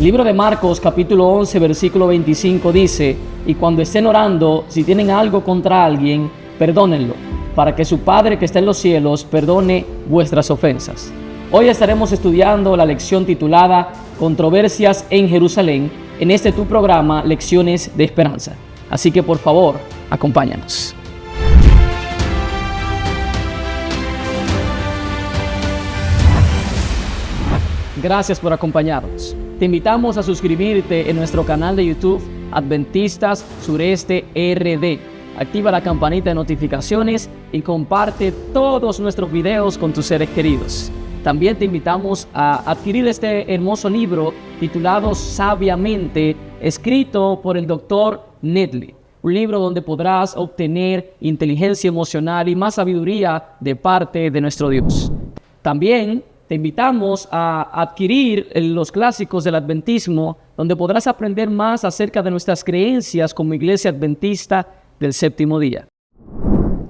libro de Marcos, capítulo 11, versículo 25 dice: y cuando estén orando, si tienen algo contra alguien, perdónenlo, para que su Padre que está en los cielos perdone vuestras ofensas. Hoy estaremos estudiando la lección titulada Controversias en Jerusalén, en este tu programa Lecciones de Esperanza. Así que por favor, acompáñanos. Gracias por acompañarnos. Te invitamos a suscribirte en nuestro canal de YouTube Adventistas Sureste RD. Activa la campanita de notificaciones y comparte todos nuestros videos con tus seres queridos. También te invitamos a adquirir este hermoso libro titulado Sabiamente, escrito por el Dr. Nedley. Un libro donde podrás obtener inteligencia emocional y más sabiduría de parte de nuestro Dios. También te invitamos a adquirir los clásicos del adventismo, donde podrás aprender más acerca de nuestras creencias como Iglesia Adventista del Séptimo Día.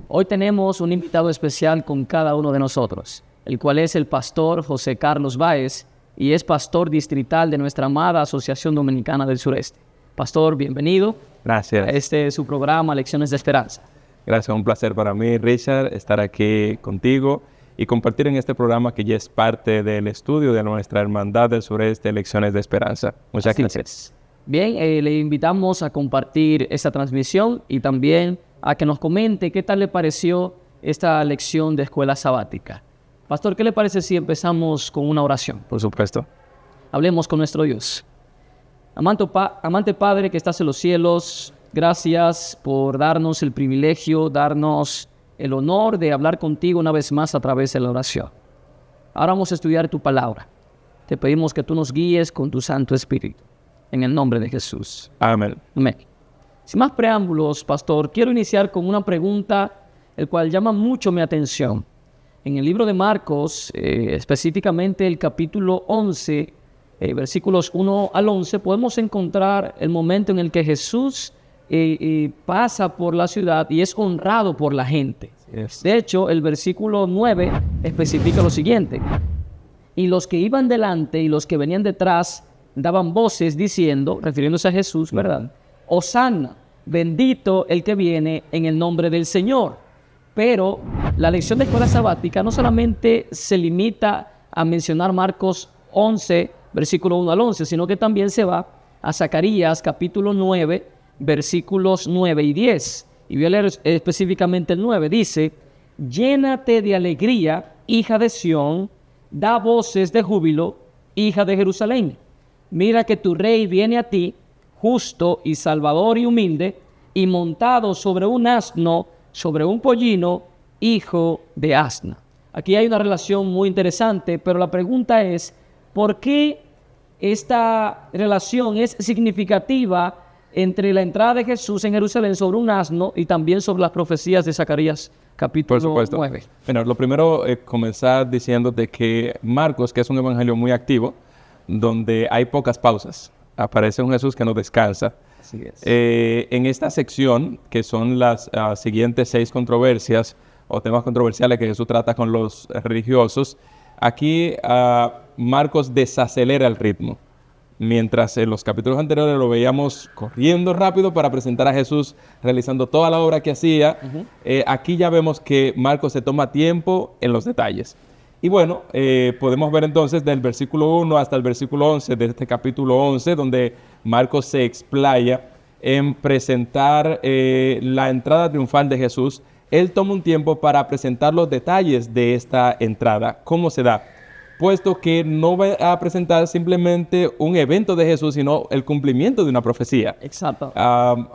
Hoy tenemos un invitado especial con cada uno de nosotros, el cual es el pastor José Carlos Báez, y es pastor distrital de nuestra amada Asociación Dominicana del Sureste. Pastor, bienvenido. Gracias. Este es su programa Lecciones de Esperanza. Gracias, un placer para mí, Richard, estar aquí contigo y compartir en este programa que ya es parte del estudio de nuestra Hermandad del Sureste, Lecciones de Esperanza. Muchas gracias. Bien, le invitamos a compartir esta transmisión y también a que nos comente qué tal le pareció esta lección de escuela sabática. Pastor, ¿qué le parece si empezamos con una oración? Por supuesto. Hablemos con nuestro Dios. Amante Padre que estás en los cielos, gracias por darnos el privilegio, darnos el honor de hablar contigo una vez más a través de la oración. Ahora vamos a estudiar tu palabra. Te pedimos que tú nos guíes con tu Santo Espíritu. En el nombre de Jesús. Amén. Amén. Sin más preámbulos, pastor, quiero iniciar con una pregunta el cual llama mucho mi atención. En el libro de Marcos, específicamente el capítulo 11, versículos 1 al 11, podemos encontrar el momento en el que Jesús pasa por la ciudad y es honrado por la gente. Yes. De hecho, el versículo 9 especifica lo siguiente: y los que iban delante y los que venían detrás daban voces diciendo, refiriéndose a Jesús, ¿verdad? Hosanna, bendito el que viene en el nombre del Señor. Pero la lección de escuela sabática no solamente se limita a mencionar Marcos 11, versículo 1 al 11, sino que también se va a Zacarías, capítulo 9, versículos 9 y 10. Y voy a leer específicamente el 9. Dice: llénate de alegría, hija de Sión, da voces de júbilo, hija de Jerusalén. Mira que tu rey viene a ti, justo y salvador y humilde, y montado sobre un asno, sobre un pollino, hijo de asna. Aquí hay una relación muy interesante, pero la pregunta es, ¿por qué esta relación es significativa entre la entrada de Jesús en Jerusalén sobre un asno y también sobre las profecías de Zacarías capítulo 9? Bueno, lo primero es comenzar diciéndote que Marcos, que es un evangelio muy activo, donde hay pocas pausas, aparece un Jesús que no descansa. Así es. En esta sección, que son las siguientes 6 controversias o temas controversiales que Jesús trata con los religiosos, aquí Marcos desacelera el ritmo. Mientras en los capítulos anteriores lo veíamos corriendo rápido para presentar a Jesús realizando toda la obra que hacía, aquí ya vemos que Marcos se toma tiempo en los detalles. Y bueno, podemos ver entonces del versículo 1 hasta el versículo 11 de este capítulo 11, donde Marcos se explaya en presentar la entrada triunfal de Jesús. Él toma un tiempo para presentar los detalles de esta entrada, cómo se da, puesto que no va a presentar simplemente un evento de Jesús, sino el cumplimiento de una profecía. Exacto.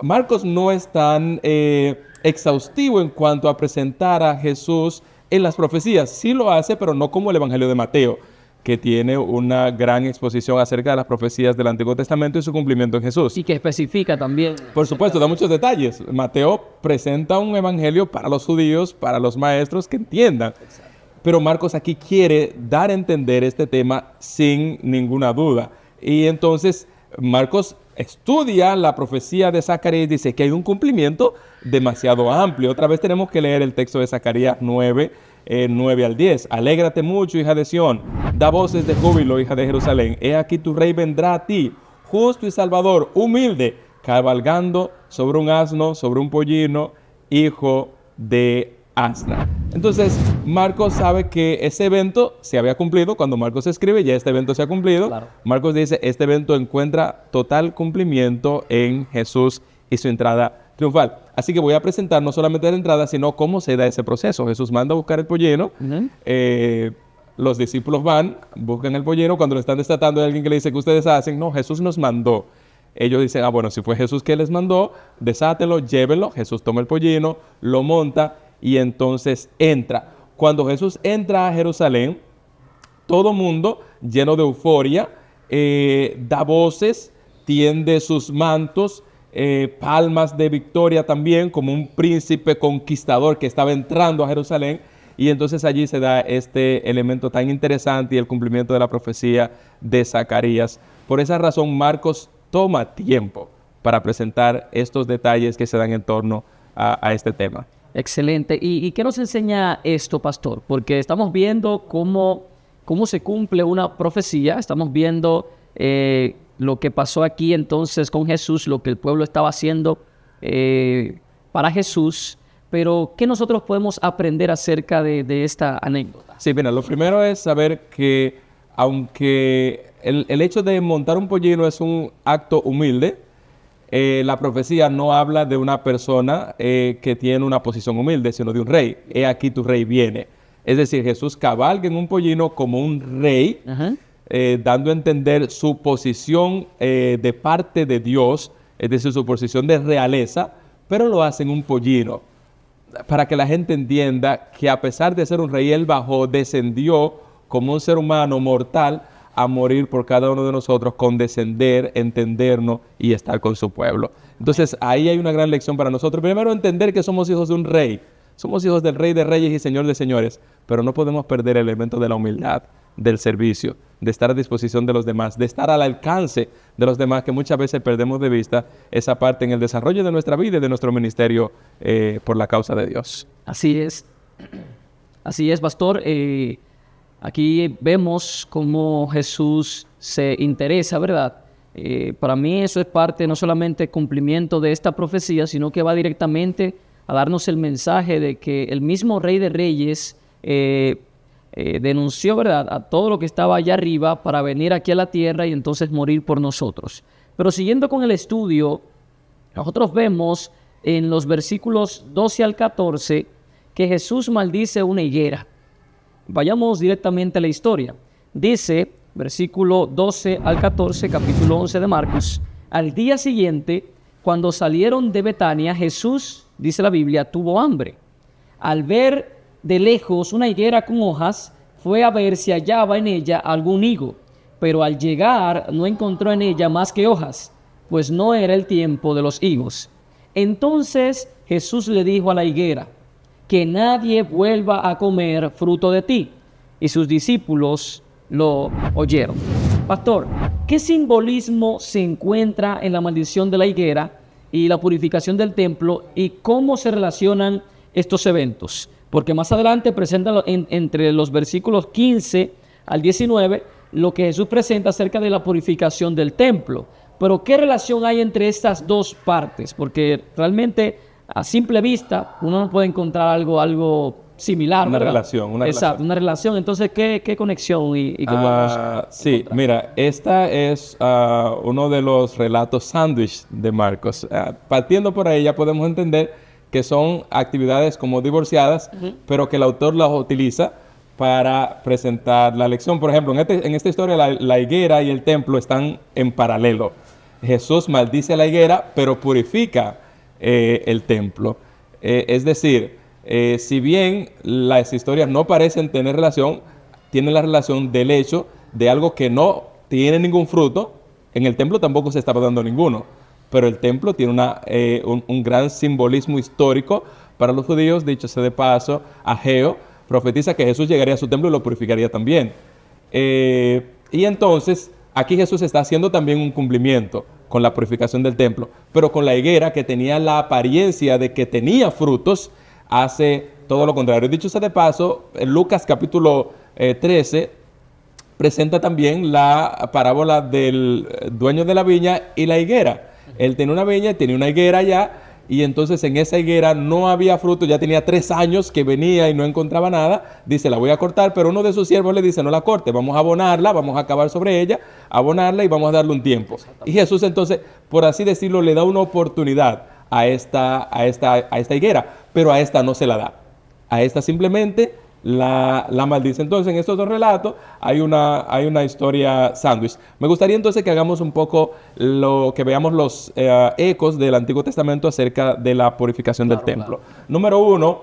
Marcos no es tan exhaustivo en cuanto a presentar a Jesús en las profecías. Sí lo hace, pero no como el Evangelio de Mateo, que tiene una gran exposición acerca de las profecías del Antiguo Testamento y su cumplimiento en Jesús. Y que especifica también. Por supuesto, da muchos detalles. Mateo presenta un evangelio para los judíos, para los maestros que entiendan. Exacto. Pero Marcos aquí quiere dar a entender este tema sin ninguna duda. Y entonces Marcos estudia la profecía de Zacarías y dice que hay un cumplimiento demasiado amplio. Otra vez tenemos que leer el texto de Zacarías 9, 9 al 10. Alégrate mucho, hija de Sión. Da voces de júbilo, hija de Jerusalén. He aquí tu rey vendrá a ti, justo y salvador, humilde, cabalgando sobre un asno, sobre un pollino, hijo de asna. Entonces, Marcos sabe que ese evento se había cumplido. Cuando Marcos escribe, ya este evento se ha cumplido. Claro. Marcos dice, este evento encuentra total cumplimiento en Jesús y su entrada triunfal. Así que voy a presentar no solamente la entrada, sino cómo se da ese proceso. Jesús manda a buscar el pollino. Los discípulos van, buscan el pollino. Cuando lo están desatando, hay alguien que le dice, ¿qué ustedes hacen? No, Jesús nos mandó. Ellos dicen, bueno, si fue Jesús que les mandó, desátenlo, llévenlo. Jesús toma el pollino, lo monta y entonces entra. Cuando Jesús entra a Jerusalén, todo mundo, lleno de euforia, da voces, tiende sus mantos, palmas de victoria también, como un príncipe conquistador que estaba entrando a Jerusalén. Y entonces allí se da este elemento tan interesante y el cumplimiento de la profecía de Zacarías. Por esa razón, Marcos toma tiempo para presentar estos detalles que se dan en torno a este tema. Excelente. ¿Y qué nos enseña esto, pastor? Porque estamos viendo cómo se cumple una profecía, estamos viendo lo que pasó aquí entonces con Jesús, lo que el pueblo estaba haciendo para Jesús, pero ¿qué nosotros podemos aprender acerca de esta anécdota? Sí, mira, lo primero es saber que aunque el hecho de montar un pollino es un acto humilde, la profecía no habla de una persona que tiene una posición humilde, sino de un rey. He aquí tu rey viene. Es decir, Jesús cabalga en un pollino como un rey, dando a entender su posición de parte de Dios, es decir, su posición de realeza, pero lo hace en un pollino, para que la gente entienda que a pesar de ser un rey, él bajó, descendió como un ser humano mortal a morir por cada uno de nosotros, condescender, entendernos y estar con su pueblo. Entonces, ahí hay una gran lección para nosotros. Primero, entender que somos hijos de un rey. Somos hijos del Rey de Reyes y Señor de Señores, pero no podemos perder el elemento de la humildad, del servicio, de estar a disposición de los demás, de estar al alcance de los demás, que muchas veces perdemos de vista esa parte en el desarrollo de nuestra vida y de nuestro ministerio por la causa de Dios. Así es, pastor. Aquí vemos cómo Jesús se interesa, ¿verdad? Para mí eso es parte no solamente cumplimiento de esta profecía, sino que va directamente a darnos el mensaje de que el mismo Rey de Reyes denunció, ¿verdad?, a todo lo que estaba allá arriba para venir aquí a la tierra y entonces morir por nosotros. Pero siguiendo con el estudio, nosotros vemos en los versículos 12 al 14 que Jesús maldice una higuera. Vayamos directamente a la historia. Dice, versículo 12 al 14, capítulo 11 de Marcos: al día siguiente, cuando salieron de Betania, Jesús, dice la Biblia, tuvo hambre. Al ver de lejos una higuera con hojas, fue a ver si hallaba en ella algún higo, pero al llegar no encontró en ella más que hojas, pues no era el tiempo de los higos. Entonces Jesús le dijo a la higuera: que nadie vuelva a comer fruto de ti. Y sus discípulos lo oyeron. Pastor, ¿qué simbolismo se encuentra en la maldición de la higuera y la purificación del templo, y cómo se relacionan estos eventos? Porque más adelante presenta entre los versículos 15 al 19 lo que Jesús presenta acerca de la purificación del templo. Pero ¿qué relación hay entre estas dos partes? Porque realmente a simple vista uno no puede encontrar algo similar. Una ¿verdad? relación. Exacto, una relación. Entonces, ¿qué conexión y qué podemos sí, encontrar? mira, esta es uno de los relatos sándwich de Marcos. Partiendo por ahí ya podemos entender que son actividades como divorciadas, pero que el autor las utiliza para presentar la lección. Por ejemplo, en esta historia la higuera y el templo están en paralelo. Jesús maldice a la higuera, pero purifica el templo. Es decir, si bien las historias no parecen tener relación, tienen la relación del hecho de algo que no tiene ningún fruto. En el templo tampoco se estaba dando ninguno, pero el templo tiene un gran simbolismo histórico para los judíos. Dicho sea de paso, Ageo profetiza que Jesús llegaría a su templo y lo purificaría también. Y entonces, aquí Jesús está haciendo también un cumplimiento con la purificación del templo, pero con la higuera, que tenía la apariencia de que tenía frutos, hace todo lo contrario. Dicho sea de paso, en Lucas capítulo 13 presenta también la parábola del dueño de la viña y la higuera. Él tenía una viña y tenía una higuera allá, y entonces en esa higuera no había fruto, ya tenía 3 años que venía y no encontraba nada. Dice, la voy a cortar, pero uno de sus siervos le dice, no la corte, vamos a abonarla, vamos a cavar sobre ella, abonarla y vamos a darle un tiempo. Y Jesús entonces, por así decirlo, le da una oportunidad a esta higuera, pero a esta no se la da. A esta simplemente la maldice. Entonces, en estos dos relatos hay una historia sándwich. Me gustaría entonces que hagamos un poco que veamos los ecos del Antiguo Testamento acerca de la purificación del templo. Número 1,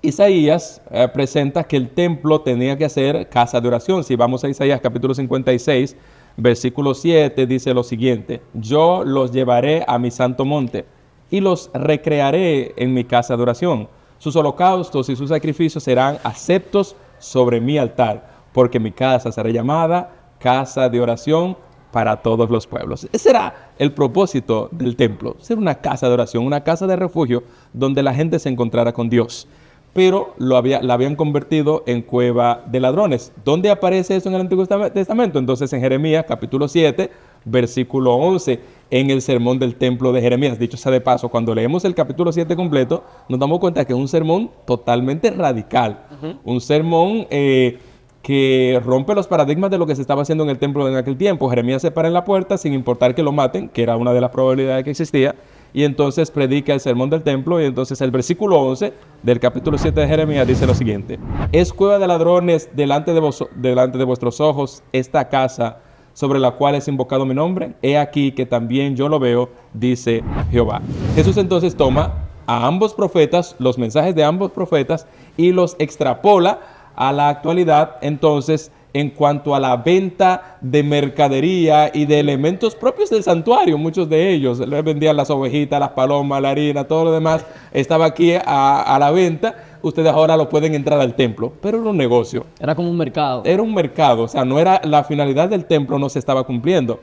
Isaías presenta que el templo tenía que ser casa de oración. Si vamos a Isaías capítulo 56, versículo 7, dice lo siguiente: yo los llevaré a mi santo monte y los recrearé en mi casa de oración. Sus holocaustos y sus sacrificios serán aceptos sobre mi altar, porque mi casa será llamada casa de oración para todos los pueblos. Ese era el propósito del templo, ser una casa de oración, una casa de refugio donde la gente se encontrara con Dios. Pero la habían convertido en cueva de ladrones. ¿Dónde aparece eso en el Antiguo Testamento? Entonces en Jeremías capítulo 7, versículo 11, en el sermón del templo de Jeremías. Dicho sea de paso, cuando leemos el capítulo 7 completo, nos damos cuenta que es un sermón totalmente radical. Un sermón que rompe los paradigmas de lo que se estaba haciendo en el templo en aquel tiempo. Jeremías se para en la puerta sin importar que lo maten, que era una de las probabilidades que existía, y entonces predica el sermón del templo. Y entonces el versículo 11 del capítulo 7 de Jeremías dice lo siguiente: es cueva de ladrones delante de vuestros ojos esta casa sobre la cual es invocado mi nombre. He aquí que también yo lo veo, dice Jehová. Jesús entonces toma a ambos profetas, los mensajes de ambos profetas, y los extrapola a la actualidad. Entonces, en cuanto a la venta de mercadería y de elementos propios del santuario, muchos de ellos, les vendían las ovejitas, las palomas, la harina, todo lo demás, estaba aquí a la venta. Ustedes ahora lo pueden entrar al templo, pero era un negocio. Era como un mercado. Era un mercado, o sea, no era la finalidad del templo, no se estaba cumpliendo.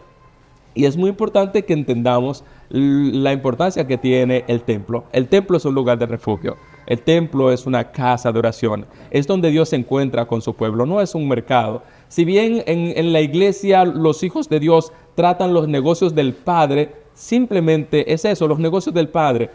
Y es muy importante que entendamos la importancia que tiene el templo. El templo es un lugar de refugio. El templo es una casa de oración. Es donde Dios se encuentra con su pueblo, no es un mercado. Si bien en la iglesia los hijos de Dios tratan los negocios del Padre, simplemente es eso, los negocios del Padre.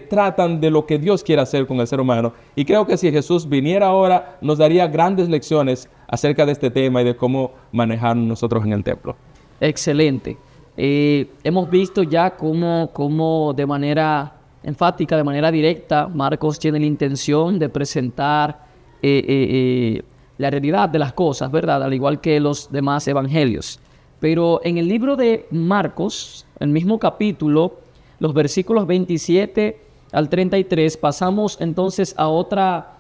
Tratan de lo que Dios quiere hacer con el ser humano. Y creo que si Jesús viniera ahora, nos daría grandes lecciones acerca de este tema y de cómo manejarnos nosotros en el templo. Excelente. Hemos visto ya cómo de manera enfática, de manera directa, Marcos tiene la intención de presentar la realidad de las cosas, ¿verdad? Al igual que los demás evangelios. Pero en el libro de Marcos, el mismo capítulo, los versículos 27 al 33, pasamos entonces a otra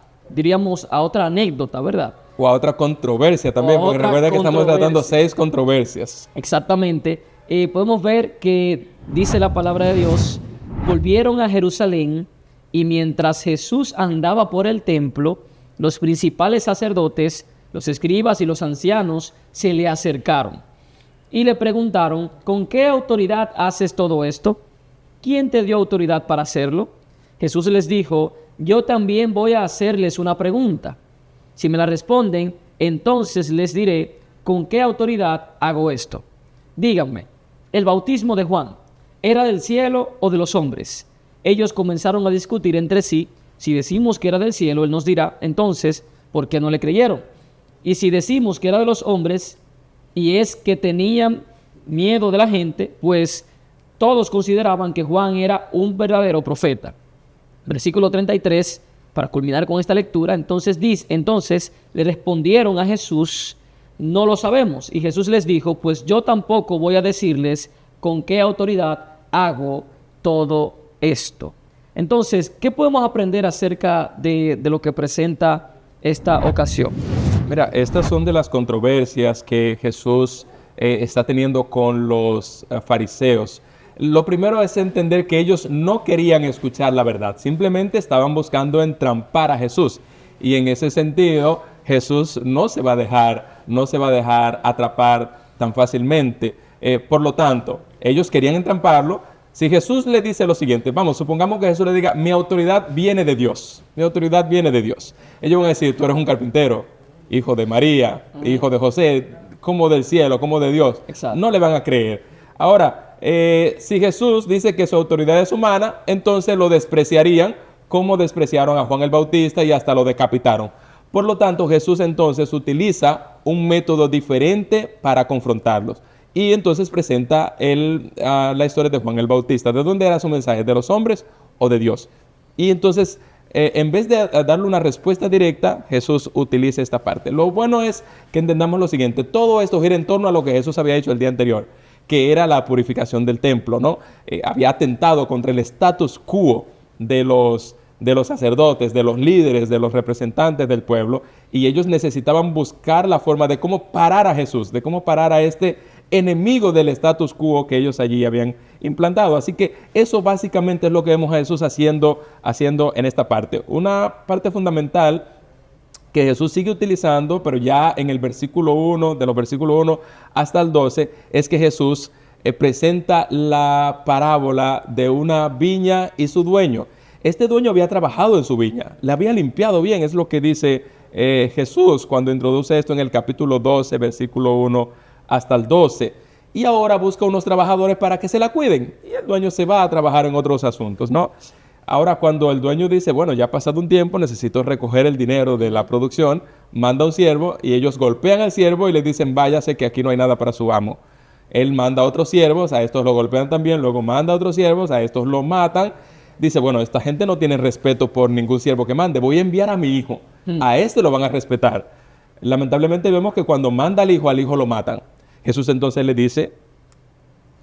anécdota, ¿verdad? O a otra controversia también, porque recuerda que estamos tratando 6 controversias. Exactamente. Podemos ver que dice la palabra de Dios: volvieron a Jerusalén, y mientras Jesús andaba por el templo, los principales sacerdotes, los escribas y los ancianos se le acercaron y le preguntaron: ¿con qué autoridad haces todo esto? ¿Quién te dio autoridad para hacerlo? Jesús les dijo: yo también voy a hacerles una pregunta. Si me la responden, entonces les diré con qué autoridad hago esto. Díganme, ¿el bautismo de Juan era del cielo o de los hombres? Ellos comenzaron a discutir entre sí. Si decimos que era del cielo, él nos dirá, entonces, ¿por qué no le creyeron? Y si decimos que era de los hombres, y es que tenían miedo de la gente, pues todos consideraban que Juan era un verdadero profeta. Versículo 33, para culminar con esta lectura, entonces le respondieron a Jesús: no lo sabemos. Y Jesús les dijo: pues yo tampoco voy a decirles con qué autoridad hago todo esto. Entonces, ¿qué podemos aprender acerca de lo que presenta esta ocasión? Mira, estas son de las controversias que Jesús está teniendo con los fariseos. Lo primero es entender que ellos no querían escuchar la verdad, simplemente estaban buscando entrampar a Jesús. Y en ese sentido, Jesús no se va a dejar atrapar tan fácilmente. Por lo tanto, ellos querían entramparlo, Si Jesús le dice lo siguiente, vamos, supongamos que Jesús le diga, mi autoridad viene de Dios, mi autoridad viene de Dios. Ellos van a decir, tú eres un carpintero, hijo de María, hijo de José, como del cielo, como de Dios. Exacto. No le van a creer. Ahora, si Jesús dice que su autoridad es humana, entonces lo despreciarían como despreciaron a Juan el Bautista y hasta lo decapitaron. Por lo tanto, Jesús entonces utiliza un método diferente para confrontarlos. Y entonces presenta la historia de Juan el Bautista. ¿De dónde era su mensaje? ¿De los hombres o de Dios? Y entonces, en vez de darle una respuesta directa, Jesús utiliza esta parte. Lo bueno es que entendamos lo siguiente. Todo esto gira en torno a lo que Jesús había hecho el día anterior, que era la purificación del templo, ¿no? Había atentado contra el status quo de los sacerdotes, de los líderes, de los representantes del pueblo, y ellos necesitaban buscar la forma de cómo parar a Jesús, de cómo parar a este enemigo del status quo que ellos allí habían implantado. Así que eso básicamente es lo que vemos a Jesús haciendo en esta parte. Una parte fundamental que Jesús sigue utilizando, pero ya en el versículo 1, de los versículos 1 hasta el 12, es que Jesús presenta la parábola de una viña y su dueño. Este dueño había trabajado en su viña, la había limpiado bien, es lo que dice Jesús cuando introduce esto en el capítulo 12, versículo 1 hasta el 12. Y ahora busca unos trabajadores para que se la cuiden. Y el dueño se va a trabajar en otros asuntos, ¿no? Ahora, cuando el dueño dice, bueno, ya ha pasado un tiempo, necesito recoger el dinero de la producción, manda un siervo y ellos golpean al siervo y le dicen, váyase que aquí no hay nada para su amo. Él manda a otros siervos, a estos lo golpean también, luego manda a otros siervos, a estos lo matan. Dice, bueno, esta gente no tiene respeto por ningún siervo que mande, voy a enviar a mi hijo, a este lo van a respetar. Lamentablemente vemos que cuando manda al hijo lo matan. Jesús entonces le dice,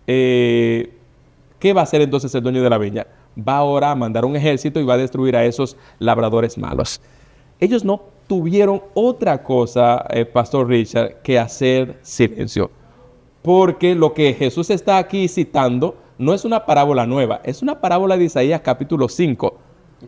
¿qué va a hacer entonces el dueño de la viña? Va ahora a mandar un ejército y va a destruir a esos labradores malos. Ellos no tuvieron otra cosa, Pastor Richard, que hacer silencio. Porque lo que Jesús está aquí citando no es una parábola nueva, es una parábola de Isaías capítulo 5,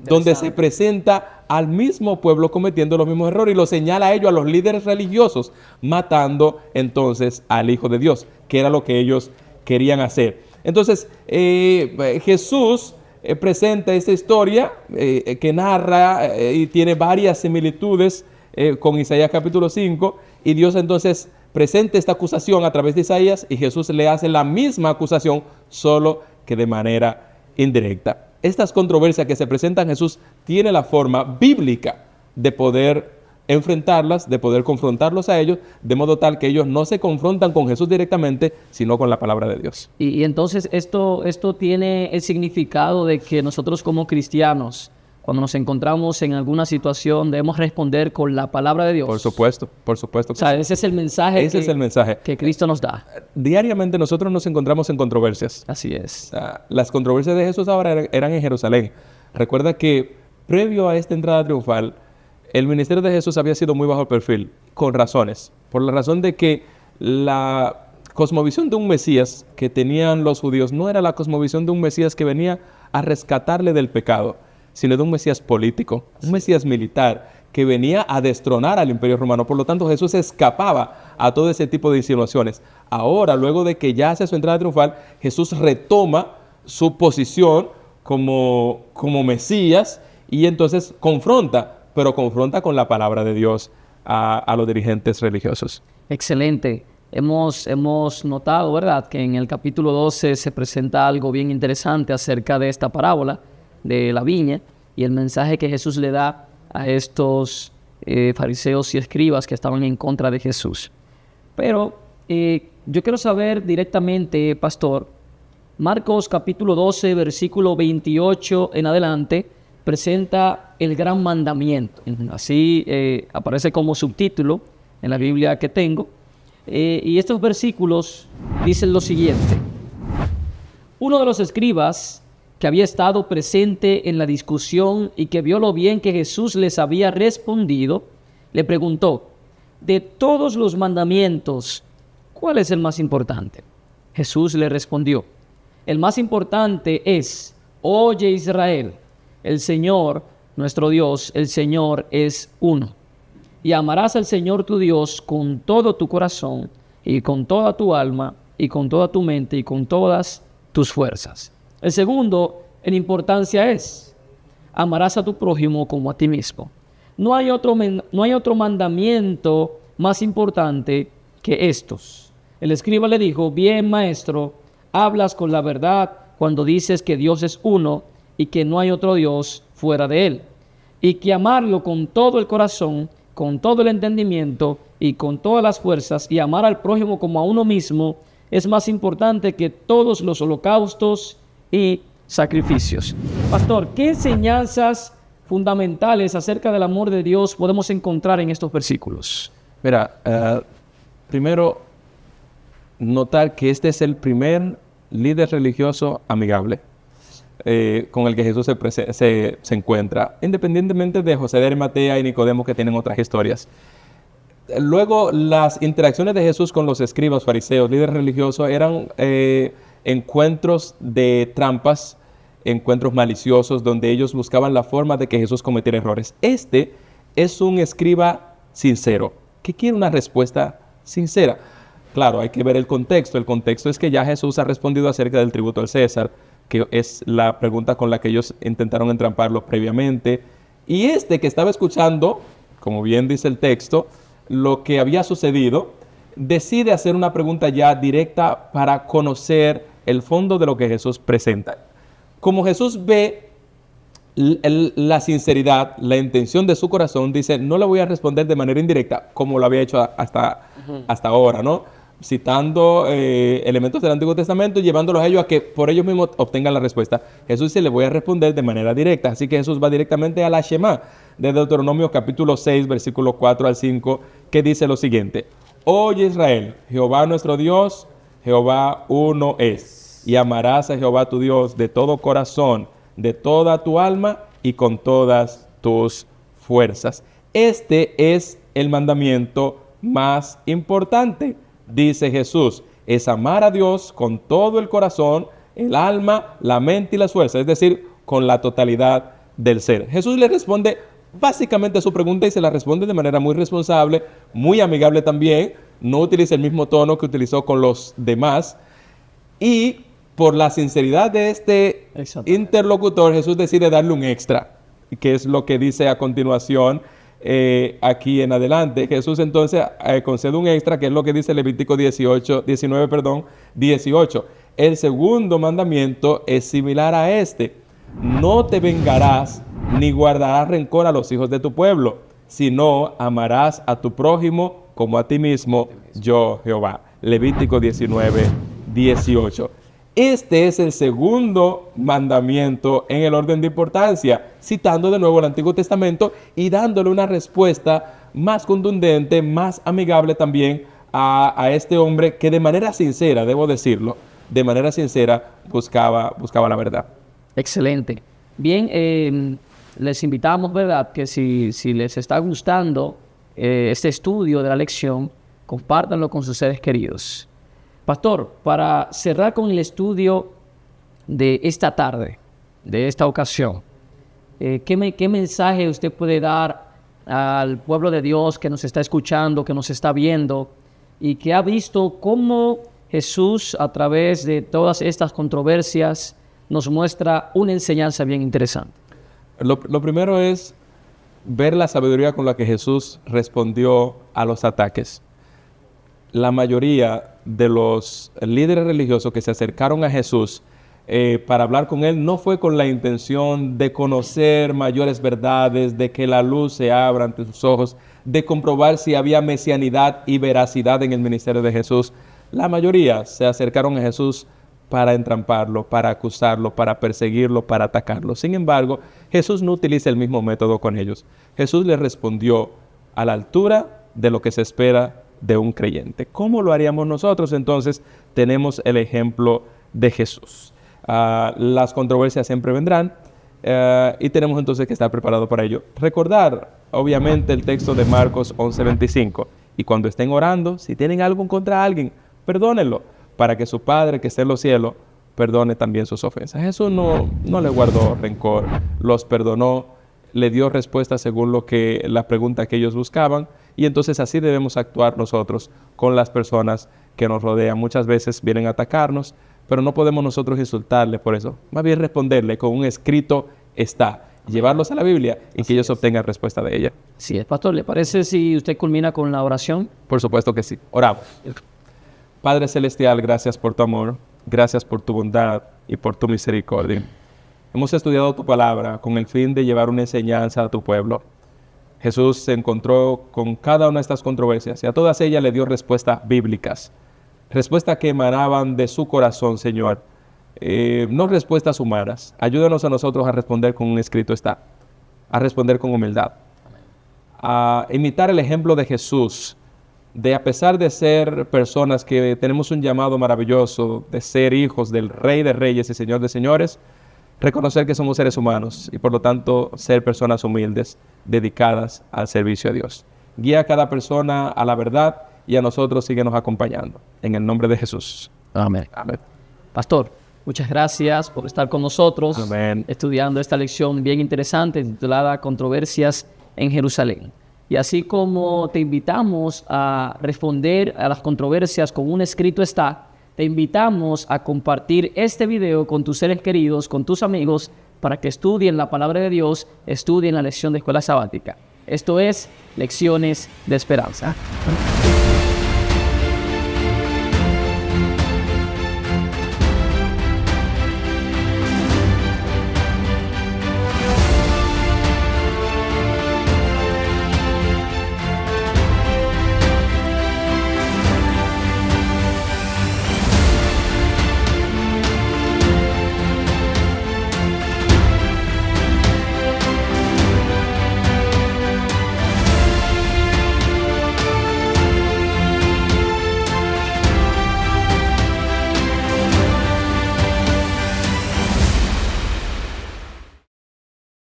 donde se presenta al mismo pueblo cometiendo los mismos errores y lo señala a ellos, a los líderes religiosos, matando entonces al Hijo de Dios, que era lo que ellos querían hacer. Entonces, Jesús presenta esta historia que narra y tiene varias similitudes con Isaías capítulo 5, y Dios entonces presenta esta acusación a través de Isaías y Jesús le hace la misma acusación, solo que de manera indirecta. Estas controversias que se presentan, Jesús tiene la forma bíblica de poder enfrentarlas, de poder confrontarlos a ellos, de modo tal que ellos no se confrontan con Jesús directamente, sino con la palabra de Dios. Y entonces esto tiene el significado de que nosotros como cristianos, cuando nos encontramos en alguna situación, debemos responder con la palabra de Dios. Por supuesto. O sea, ese es el mensaje, ese es el mensaje que Cristo nos da. Diariamente nosotros nos encontramos en controversias. Así es. Las controversias de Jesús ahora eran en Jerusalén. Recuerda que previo a esta entrada triunfal, el ministerio de Jesús había sido muy bajo perfil, con razones. Por la razón de que la cosmovisión de un Mesías que tenían los judíos no era la cosmovisión de un Mesías que venía a rescatarle del pecado, sino de un Mesías político, un Mesías militar, que venía a destronar al Imperio Romano. Por lo tanto, Jesús escapaba a todo ese tipo de insinuaciones. Ahora, luego de que ya hace su entrada triunfal, Jesús retoma su posición como Mesías y entonces confronta con la palabra de Dios a los dirigentes religiosos. Excelente. Hemos notado, ¿verdad?, que en el capítulo 12 se presenta algo bien interesante acerca de esta parábola de la viña y el mensaje que Jesús le da a estos fariseos y escribas que estaban en contra de Jesús. Pero yo quiero saber directamente, pastor, Marcos capítulo 12, versículo 28 en adelante, presenta el gran mandamiento. Así aparece como subtítulo en la Biblia que tengo. Y estos versículos dicen lo siguiente. Uno de los escribas que había estado presente en la discusión y que vio lo bien que Jesús les había respondido, le preguntó, de todos los mandamientos, ¿cuál es el más importante? Jesús le respondió, el más importante es, oye Israel, el Señor, nuestro Dios, el Señor es uno. Y amarás al Señor tu Dios con todo tu corazón y con toda tu alma y con toda tu mente y con todas tus fuerzas. El segundo en importancia es: amarás a tu prójimo como a ti mismo. No hay otro mandamiento más importante que estos. El escriba le dijo: bien, maestro, hablas con la verdad cuando dices que Dios es uno y que no hay otro Dios fuera de él, y que amarlo con todo el corazón, con todo el entendimiento y con todas las fuerzas, y amar al prójimo como a uno mismo, es más importante que todos los holocaustos y sacrificios. Pastor, ¿qué enseñanzas fundamentales acerca del amor de Dios podemos encontrar en estos versículos? Mira, primero, notar que este es el primer líder religioso amigable con el que Jesús se encuentra, independientemente de José de Arimatea y Nicodemo, que tienen otras historias. Luego, las interacciones de Jesús con los escribas, fariseos, líderes religiosos, eran encuentros de trampas, encuentros maliciosos, donde ellos buscaban la forma de que Jesús cometiera errores. Este es un escriba sincero, que quiere una respuesta sincera. Claro, hay que ver el contexto. El contexto es que ya Jesús ha respondido acerca del tributo al César, que es la pregunta con la que ellos intentaron entramparlo previamente. Y este que estaba escuchando, como bien dice el texto, lo que había sucedido, decide hacer una pregunta ya directa para conocer el fondo de lo que Jesús presenta. Como Jesús ve la sinceridad, la intención de su corazón, dice: no le voy a responder de manera indirecta, como lo había hecho hasta ahora, ¿no? Citando elementos del Antiguo Testamento y llevándolos a ellos a que por ellos mismos obtengan la respuesta. Jesús dice: le voy a responder de manera directa. Así que Jesús va directamente a la Shema de Deuteronomio capítulo 6, versículo 4 al 5, que dice lo siguiente: Oye Israel, Jehová nuestro Dios, Jehová uno es, y amarás a Jehová tu Dios de todo corazón, de toda tu alma y con todas tus fuerzas. Este es el mandamiento más importante, dice Jesús, es amar a Dios con todo el corazón, el alma, la mente y las fuerzas, es decir, con la totalidad del ser. Jesús le responde básicamente a su pregunta y se la responde de manera muy responsable, muy amigable también, no utiliza el mismo tono que utilizó con los demás, y por la sinceridad de este interlocutor, Jesús decide darle un extra, que es lo que dice a continuación aquí en adelante. Jesús entonces concede un extra, que es lo que dice Levítico 19, 18. El segundo mandamiento es similar a este: no te vengarás ni guardarás rencor a los hijos de tu pueblo, sino amarás a tu prójimo como a ti mismo, yo Jehová. Levítico 19, 18. Este es el segundo mandamiento en el orden de importancia, citando de nuevo el Antiguo Testamento y dándole una respuesta más contundente, más amigable también a este hombre que de manera sincera, debo decirlo, de manera sincera buscaba la verdad. Excelente. Bien, les invitamos, ¿verdad?, que si les está gustando este estudio de la lección, compártanlo con sus seres queridos. Pastor, para cerrar con el estudio de esta tarde, de esta ocasión, ¿qué mensaje usted puede dar al pueblo de Dios que nos está escuchando, que nos está viendo y que ha visto cómo Jesús, a través de todas estas controversias, nos muestra una enseñanza bien interesante? Lo primero es ver la sabiduría con la que Jesús respondió a los ataques. La mayoría de los líderes religiosos que se acercaron a Jesús para hablar con él no fue con la intención de conocer mayores verdades, de que la luz se abra ante sus ojos, de comprobar si había mesianidad y veracidad en el ministerio de Jesús. La mayoría se acercaron a Jesús para entramparlo, para acusarlo, para perseguirlo, para atacarlo. Sin embargo, Jesús no utiliza el mismo método con ellos. Jesús les respondió a la altura de lo que se espera de un creyente. ¿Cómo lo haríamos nosotros? Entonces, tenemos el ejemplo de Jesús. Las controversias siempre vendrán y tenemos entonces que estar preparados para ello. Recordar, obviamente, el texto de Marcos 11:25. Y cuando estén orando, si tienen algo contra alguien, perdónenlo, para que su Padre que está en los cielos perdone también sus ofensas. Jesús no le guardó rencor, los perdonó, le dio respuesta según la pregunta que ellos buscaban, y entonces así debemos actuar nosotros con las personas que nos rodean. Muchas veces vienen a atacarnos, pero no podemos nosotros insultarles por eso. Más bien responderle con un escrito está. Llevarlos a la Biblia y que ellos obtengan respuesta de ella. Sí, pastor, ¿le parece si usted culmina con la oración? Por supuesto que sí. Oramos. Padre Celestial, gracias por tu amor, gracias por tu bondad y por tu misericordia. Hemos estudiado tu palabra con el fin de llevar una enseñanza a tu pueblo. Jesús se encontró con cada una de estas controversias y a todas ellas le dio respuestas bíblicas. Respuestas que emanaban de su corazón, Señor. No respuestas humanas. Ayúdanos a nosotros a responder con un escrito está. A responder con humildad. A imitar el ejemplo de Jesús. De a pesar de ser personas que tenemos un llamado maravilloso, de ser hijos del Rey de Reyes y Señor de Señores, reconocer que somos seres humanos y por lo tanto ser personas humildes, dedicadas al servicio a Dios. Guía a cada persona a la verdad y a nosotros síguenos acompañando. En el nombre de Jesús. Amén. Amén. Pastor, muchas gracias por estar con nosotros. Amén. Estudiando esta lección bien interesante titulada Controversias en Jerusalén. Y así como te invitamos a responder a las controversias con un escrito está, te invitamos a compartir este video con tus seres queridos, con tus amigos, para que estudien la palabra de Dios, estudien la lección de escuela sabática. Esto es Lecciones de Esperanza.